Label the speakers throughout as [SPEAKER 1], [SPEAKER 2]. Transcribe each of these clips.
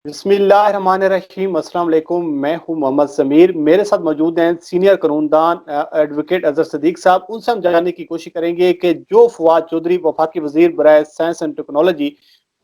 [SPEAKER 1] बिस्मिल्लाहिर्रहमानिर्रहीम। अस्सलाम वालेकुम। मैं हूं मोहम्मद समीर। मेरे साथ मौजूद हैं सीनियर कानूनदान एडवोकेट अजहर सदीक साहब। उनसे हम जानने की कोशिश करेंगे कि जो फवाद चौधरी वफाकी वजीर बराए साइंस एंड टेक्नोलॉजी,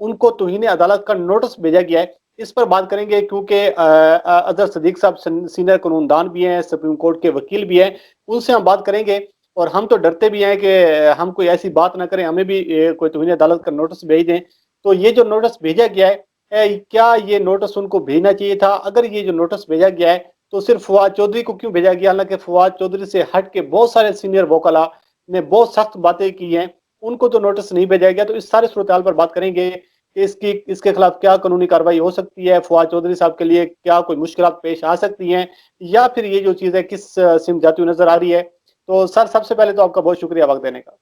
[SPEAKER 1] उनको तौहीन अदालत का नोटिस भेजा गया है, इस पर बात करेंगे क्योंकि अजहर सदीक साहब सीनियर कानूनदान भी हैं, सुप्रीम कोर्ट के वकील भी हैं। उनसे हम बात करेंगे और हम तो डरते भी हैं कि हम कोई ऐसी बात ना करें, हमें भी कोई तौहीन अदालत का नोटिस भेज दें। तो ये जो नोटिस भेजा गया है, क्या ये नोटिस उनको भेजना चाहिए था? अगर ये जो नोटिस भेजा गया है तो सिर्फ फवाद चौधरी को क्यों भेजा गया? हालांकि फवाद चौधरी से हट के बहुत सारे सीनियर वोकला ने बहुत सख्त बातें की हैं, उनको तो नोटिस नहीं भेजा गया। तो इस सारे सूरत हाल पर बात करेंगे कि इसके खिलाफ क्या कानूनी कार्रवाई हो सकती है, फवाद चौधरी साहब के लिए क्या कोई मुश्किल पेश आ सकती हैं, या फिर ये जो चीज़ है किस सिम जाती हुई नजर आ रही है। तो सर, सबसे पहले तो आपका बहुत शुक्रिया वक्त देने का।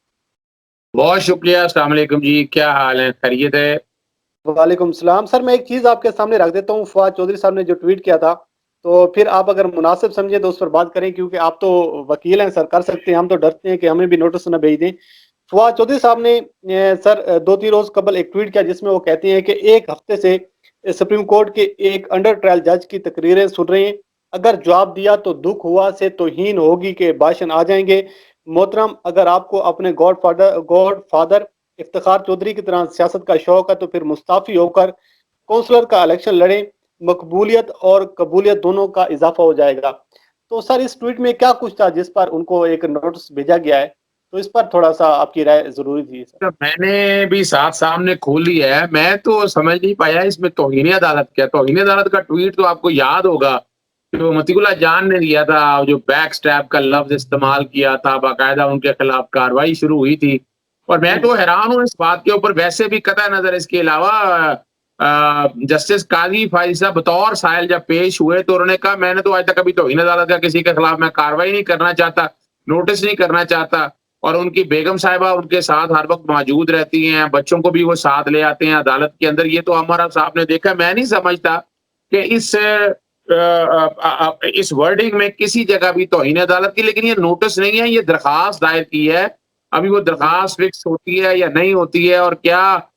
[SPEAKER 2] बहुत शुक्रिया। अस्सलाम वालेकुम जी, क्या हाल है? खैरियत है?
[SPEAKER 1] वालेकुम सलाम। सर, मैं एक चीज़ आपके सामने रख देता हूँ। फवाद चौधरी साहब ने जो ट्वीट किया था, तो फिर आप अगर मुनासिब समझें तो उस पर बात करें, क्योंकि आप तो वकील हैं सर, कर सकते हैं। हम तो डरते हैं कि हमें भी नोटिस न भेज दें। फवाद चौधरी साहब ने सर 2-3 रोज़ कबल एक ट्वीट किया जिसमें वो कहते हैं कि एक हफ्ते से सुप्रीम कोर्ट के एक अंडर ट्रायल जज की तकरीरें सुन रहे हैं। अगर जवाब दिया तो दुख हुआ से तौहीन होगी के भाषण आ जाएंगे। मोहतरम, अगर आपको अपने गॉड फादर इफ्तिखार चौधरी की तरह सियासत का शौक है तो फिर मुस्ताफी होकर कौंसलर का इलेक्शन लड़ें। मकबूलियत और कबूलियत दोनों का इजाफा हो जाएगा। तो सर, इस ट्वीट में क्या कुछ था जिस पर उनको एक नोटिस भेजा गया है? तो इस पर थोड़ा सा आपकी राय जरूरी थी सर।
[SPEAKER 2] तो मैंने भी साथ सामने खोल लिया है। मैं तो समझ नहीं पाया इसमें तौहीन अदालत क्या। तौहीन अदालत का ट्वीट तो आपको याद होगा, जो मतीउल्लाह जान ने दिया था, जो बैक स्टैब का लफ्ज इस्तेमाल किया था, बाकायदा उनके खिलाफ कार्रवाई शुरू हुई थी। और मैं तो हैरान हूँ इस बात के ऊपर। वैसे भी कतई नजर इसके अलावा जस्टिस काजी फायजी साहब बतौर साहिल जब पेश हुए तो उन्होंने कहा, मैंने तो आज तक कभी तौहीन अदालत का किसी के खिलाफ मैं कार्रवाई नहीं करना चाहता, नोटिस नहीं करना चाहता। और उनकी बेगम साहिबा उनके साथ हर वक्त मौजूद रहती हैं, बच्चों को भी वो साथ ले आते हैं अदालत के अंदर। ये तो हमारा साहब ने देखा। मैं नहीं समझता कि इस वर्डिंग में किसी जगह भी तौहीन अदालत की, लेकिन ये नोटिस नहीं है, ये दरखास्त दायर की है। अभी वो दरखास्त फिक्स होती है या नहीं होती है, और क्या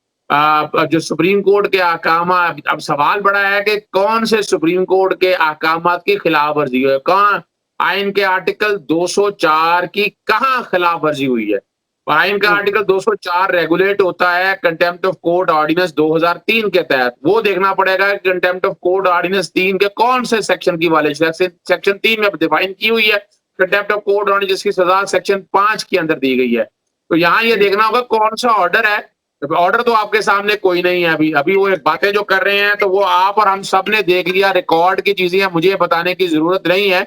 [SPEAKER 2] जो सुप्रीम कोर्ट के अहकाम, अब सवाल बड़ा है कि कौन से सुप्रीम कोर्ट के अहकामात की खिलाफ वर्जी है, कहाँ आइन के आर्टिकल 204 की कहाँ खिलाफ वर्जी हुई है। और आइन का आर्टिकल 204 रेगुलेट होता है कंटेम्प्ट ऑफ कोर्ट ऑर्डिनेंस 2003 के तहत। वो देखना पड़ेगा कि कंटेम्प्ट ऑफ कोर्ट ऑर्डिनेंस 3 के कौन से सेक्शन की वाले सेक्शन 3 में डिफाइन की हुई है कंटेम्प्ट ऑफ कोर्ट ऑर्डिनेंस, जिसकी सजा सेक्शन 5 के अंदर दी गई है। तो यहाँ ये देखना होगा कौन सा ऑर्डर है। ऑर्डर तो आपके सामने कोई नहीं है। अभी अभी वो बातें जो कर रहे हैं तो वो आप और हम सब ने देख लिया, रिकॉर्ड की चीजें हैं, मुझे बताने की जरूरत नहीं है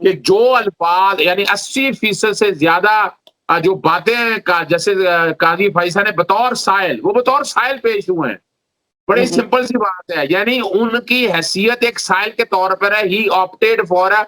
[SPEAKER 2] कि जो अल्फाज यानी 80% से ज्यादा जो बातें का जैसे काजी फैसा ने बतौर साइल, वो बतौर साइल पेश हुए हैं। बड़ी सिंपल सी बात है, यानी उनकी हैसियत एक साइल के तौर पर है। ही ऑप्टेड फॉर अ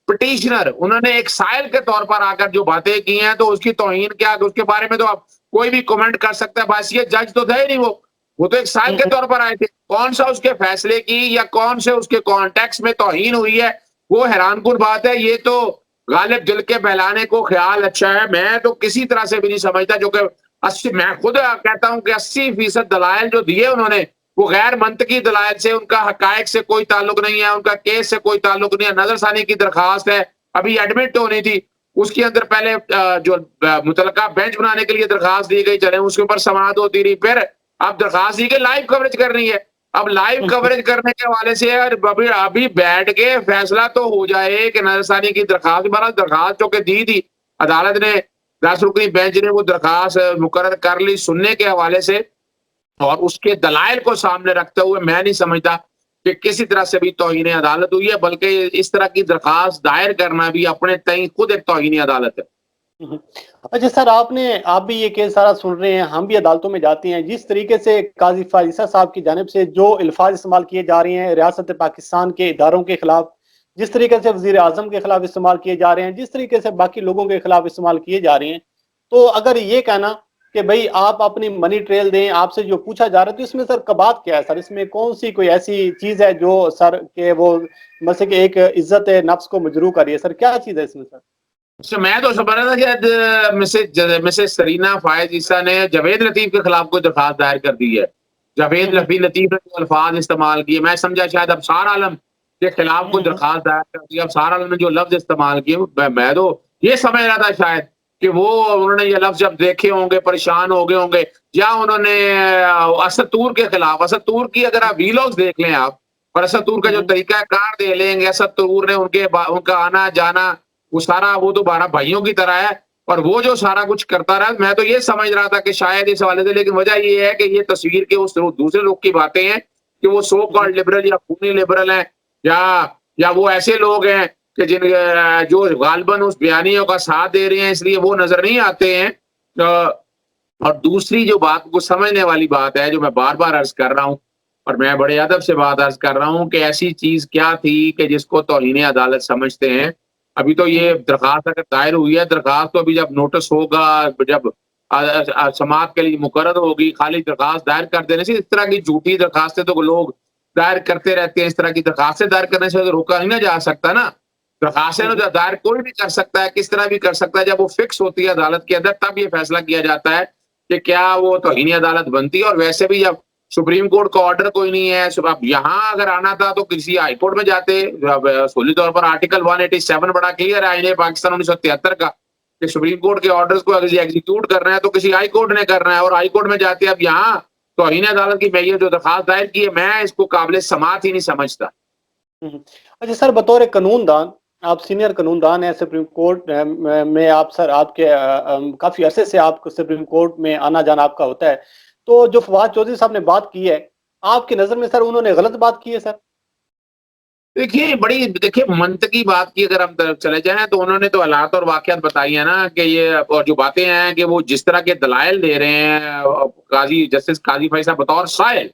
[SPEAKER 2] पिटिशनर। उन्होंने एक साइल के तौर पर आकर जो बातें की हैं, तो उसकी तौहीन क्या, उसके बारे में तो आप कोई भी कमेंट कर सकता है। हैसियत जज तो थे नहीं वो तो एक साइल के तौर पर आए थे। कौन सा उसके फैसले की या कौन से उसके कॉन्टेक्स्ट में तौहीन हुई है, वो हैरानकुन बात है। ये तो गालिब दिल के बहलाने को ख्याल अच्छा है। मैं तो किसी तरह से भी नहीं समझता, जो कि 80, मैं खुद कहता हूं कि 80% दलाइल जो दिए उन्होंने, वो गैर मंतकी दलाइल से, उनका हकायक से कोई ताल्लुक नहीं है, उनका केस से कोई ताल्लुक नहीं है। नजरसानी की दरखास्त है, अभी एडमिट होनी थी, उसके अंदर पहले जो मुतलका बेंच बनाने के लिए दरखास्त दी गई, चले उसके ऊपर समाअत होती रही, फिर अब दरखास्त दी गई लाइव कवरेज करनी है। अब लाइव कवरेज करने के हवाले से अभी अभी बैठ के फैसला तो हो जाए कि नजरसानी की दरखास्त, बहरहाल दरखास्त जो कि दी थी अदालत ने, 10 रुकनी बेंच ने वो दरखास्त मुकर्रर कर ली सुनने के हवाले से, और उसके दलाइल को सामने रखते हुए मैं नहीं समझता कि किसी तरह से भी तौहीन अदालत हुई है, बल्कि इस तरह की दरखास्त दायर करना भी अपने तय खुद एक तौहीन अदालत है।
[SPEAKER 1] अच्छा सर, आप भी ये केस सारा सुन रहे हैं, हम भी अदालतों में जाते हैं। जिस तरीके से काजी फायजा साहब की जानिब से जो अल्फाज इस्तेमाल किए जा रहे हैं रियासत पाकिस्तान के इदारों के खिलाफ, जिस तरीके से वजीर आजम के खिलाफ इस्तेमाल किए जा रहे हैं, जिस तरीके से बाकी लोगों के खिलाफ इस्तेमाल किए जा रहे हैं, तो अगर ये कहना कि भाई आप अपनी मनी ट्रेल दें, आपसे जो पूछा जा रहा है, तो इसमें सर कबात क्या है? सर, इसमें कौन सी कोई ऐसी चीज है जो सर के वो मतलब कि एक इज्जत नफ्स को मजरू कर रही है? सर, क्या चीज है इसमें सर?
[SPEAKER 2] अच्छा, मैं तो समझ रहा था शायद मिसेस सरीना फायज ईसा ने जावेद लतीफ के खिलाफ कोई दरखास्त दायर कर दी है। जावेद लतीफ ने जो अल्फाज इस्तेमाल किए, मैं समझा शायद अबसार आलम के खिलाफ कोई दरखास्त दायर कर दी। अबसार आलम ने जो लफ्ज इस्तेमाल किए, मैं तो ये समझ रहा था शायद कि वो उन्होंने ये लफ्ज जब देखे होंगे, परेशान हो गए होंगे, या उन्होंने असद तूर के खिलाफ, असद तूर की अगर आप वीलॉग्स देख लें आप, और असद तूर का जो तरीका कार दे लेंगे, असद तूर ने उनका आना जाना, वो सारा, वो तो 12 भाइयों की तरह है, और वो जो सारा कुछ करता रहा, मैं तो ये समझ रहा था कि शायद इस हवाले से, लेकिन वजह ये है कि ये तस्वीर के उस दूसरे लोग की बातें हैं कि वो सो कॉल्ड लिबरल या खूनी लिबरल हैं, या वो ऐसे लोग हैं कि जो गालिबन उस बयानियों का साथ दे रहे हैं, इसलिए वो नजर नहीं आते हैं। और दूसरी जो बात को समझने वाली बात है, जो मैं बार बार अर्ज कर रहा हूँ, और मैं बड़े अदब से बात अर्ज कर रहा हूँ कि ऐसी चीज क्या थी कि जिसको तौहीन अदालत समझते हैं। अभी तो ये दरखास्त अगर दायर हुई है, दरखास्त तो अभी जब नोटिस होगा, जब समाअत के लिए मुकर्रर होगी, खाली दरखास्त दायर कर देने से, इस तरह की झूठी दरखास्तें तो लोग दायर करते रहते हैं। इस तरह की दरखास्तें दायर करने से तो रोका नहीं ना जा सकता ना। दरखास्तें तो दायर कोई भी कर सकता है, किस तरह भी कर सकता है। जब वो फिक्स होती है अदालत के अंदर, तब ये फैसला किया जाता है कि क्या वो तौहीन अदालत बनती है। और वैसे भी जब सुप्रीम कोर्ट का ऑर्डर कोई नहीं है, अब यहाँ अगर आना था तो किसी हाई कोर्ट में जाते। असूली तौर पर आर्टिकल 187 बड़ा क्लियर है आईन पाकिस्तान 1973 का, कि सुप्रीम कोर्ट के ऑर्डर्स को अगर एग्जीक्यूट करना है तो किसी हाई कोर्ट ने करना है, और हाई कोर्ट में जाते। अब यहाँ तौहीन अदालत की मैं ये जो दरखास्त दायर की है, मैं इसको काबिल समाअत ही नहीं समझता।
[SPEAKER 1] अच्छा सर, बतौर कानूनदान, आप सीनियर कानूनदान हैं सुप्रीम कोर्ट में, आप सर आपके काफी अरसे से आप सुप्रीम कोर्ट में आना जाना आपका होता है, तो जो फवाद चौधरी साहब ने बात की है, आपकी नजर में सर उन्होंने गलत बात की है सर?
[SPEAKER 2] देखिए मंतकी बात की अगर हम तरफ चले जाएं, तो उन्होंने तो हालात और वाकयात बताई है ना, कि ये और जो बातें हैं कि वो जिस तरह के दलाइल दे रहे हैं, काजी जस्टिस काजी भाई साहब बतौर साइल,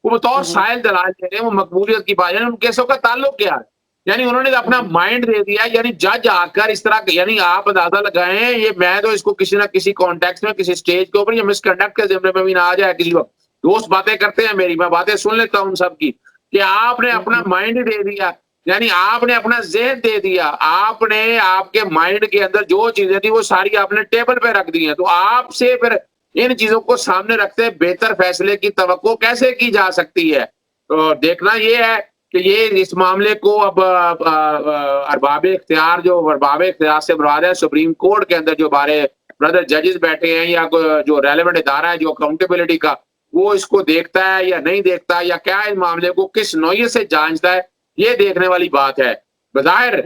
[SPEAKER 2] वो बतौर साइल दलाइल दे रहे हैं, वो मकबूलियत की बात है। उन केसों का ताल्लुक क्या है? यानी उन्होंने अपना माइंड दे दिया, यानी जज आकर इस तरह, यानी आप अंदाजा लगाएं, ये मैं तो इसको किसी ना किसी कॉन्टेक्स्ट में, किसी स्टेज के ऊपर, या मिसकंडक्ट के जिम्मे में भी ना आ जाए किसी वक्त। दोस्त बातें करते हैं मेरी, मैं बातें सुन लेता हूँ उन सब की, कि आपने अपना माइंड दे दिया, यानी आपने अपना ज़हन दे दिया, आपने आपके माइंड के अंदर जो चीजें थी वो सारी आपने टेबल पे रख दी हैं। तो आपसे फिर इन चीजों को सामने रखते बेहतर फैसले की तवक्को कैसे की जा सकती है? तो देखना ये है कि ये इस मामले को अब अरबाब इख्तियार, जो अरबाब इख्तियार से मुराद है सुप्रीम कोर्ट के अंदर जो बारे ब्रदर जजेस बैठे हैं, या जो रेलेवेंट इदारा है जो अकाउंटेबिलिटी का, वो इसको देखता है या नहीं देखता, या क्या इस मामले को किस नौयत से जांचता है, ये देखने वाली बात है। बज़ाहिर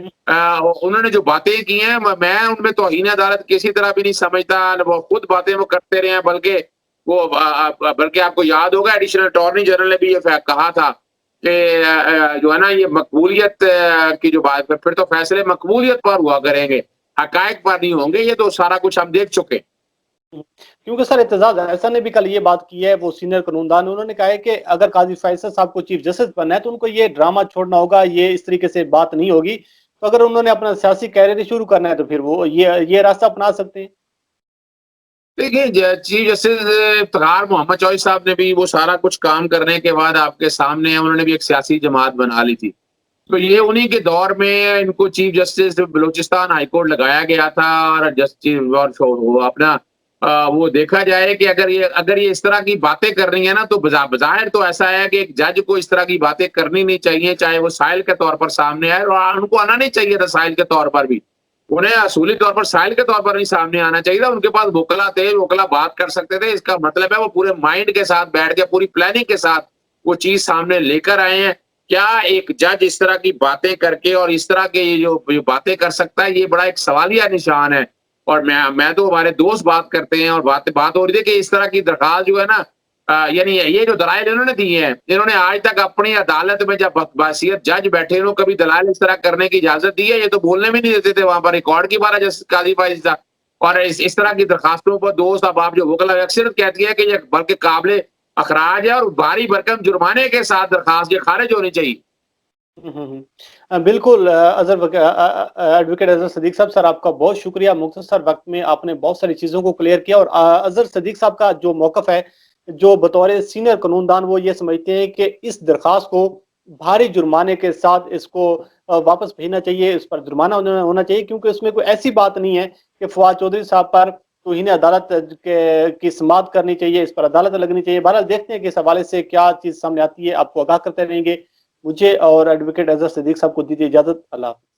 [SPEAKER 2] उन्होंने जो बातें की हैं, मैं उनमें तौहीन अदालत किसी तरह भी नहीं समझता। वो खुद बातें वो करते रहे हैं, बल्कि आपको याद होगा एडिशनल अटॉर्नी जनरल ने भी ये कहा था कि जो है ना, ये मकबूलियत की जो बात है, फिर तो फैसले मकबूलियत पर हुआ करेंगे, हकायक पर नहीं होंगे। ये तो सारा कुछ हम देख चुके।
[SPEAKER 1] क्योंकि सर एतजाज अहसन ने भी कल ये बात की है, वो सीनियर कानूनदान, उन्होंने कहा है कि अगर काजी फैसल साहब को चीफ जस्टिस बनना है तो उनको ये ड्रामा छोड़ना होगा, ये इस तरीके से बात नहीं होगी। तो अगर उन्होंने अपना सियासी कैरियर शुरू करना है तो फिर वो ये रास्ता अपना सकते हैं।
[SPEAKER 2] देखिए चीफ जस्टिस इफ्तिखार मोहम्मद चौधरी साहब ने भी वो सारा कुछ काम करने के बाद आपके सामने उन्होंने भी एक सियासी जमात बना ली थी। तो ये उन्हीं के दौर में इनको chief justice Balochistan high court लगाया गया था, और जस्टिस और अपना वो देखा जाए कि अगर ये इस तरह की बातें कर रही है ना, तो बज़ाहिर तो ऐसा है कि एक जज को इस तरह की बातें करनी नहीं चाहिए, चाहे वो साइल के तौर पर सामने आए, और उनको आना नहीं चाहिए था साइल के तौर पर भी। उन्हें असूली तौर पर साइल के तौर पर नहीं सामने आना चाहिए था। उनके पास वकला थे, वकला बात कर सकते थे। इसका मतलब है वो पूरे माइंड के साथ बैठ के, पूरी प्लानिंग के साथ वो चीज सामने लेकर आए हैं। क्या एक जज इस तरह की बातें करके और इस तरह के जो बातें कर सकता है, ये बड़ा एक सवालिया निशान है। और मैं तो, हमारे दोस्त बात करते हैं और बात हो रही थी कि इस तरह की दरखास्त जो है ना, यानी ये जो दलाइल इन्होंने दिए हैं, इन्होंने आज तक अपनी अदालत में जब बहसीयत जज बैठे, इन्होंने कभी दलाइल इस तरह करने की इजाजत दी है? ये तो बोलने भी नहीं देते थे वहां पर, रिकॉर्ड की बारह जैसे काजी भाई साहब। और इस तरह की दरखास्तों पर दोस्त अब आप जो वकला अक्सर कहती है कि ये बल्कि काबिल अखराज है और भारी भरकम जुर्माने के साथ दरखास्त ये खारिज होनी चाहिए।
[SPEAKER 1] बिल्कुल एडवोकेट अजहर सदीक साहब, सर आपका बहुत शुक्रिया। मुख्तसर वक्त में आपने बहुत सारी चीज़ों को क्लियर किया। और अजहर सदीक साहब का जो मौक़िफ़ है, जो बतौर सीनियर कानूनदान, वो ये समझते हैं कि इस दरखास्त को भारी जुर्माने के साथ इसको वापस भेजना चाहिए, इस पर जुर्माना होना चाहिए, क्योंकि उसमें कोई ऐसी बात नहीं है कि फवाद चौधरी साहब पर तौहीन अदालत की समाअत करनी चाहिए, इस पर अदालत लगनी चाहिए। बहरहाल देखते हैं कि इस हवाले से क्या चीज़ सामने आती है, आपको आगाह करते रहेंगे। मुझे और एडवोकेट अजहर सिद्दीक साहब को दीजिए इजाज़त। अल्लाह हाफ़िज़।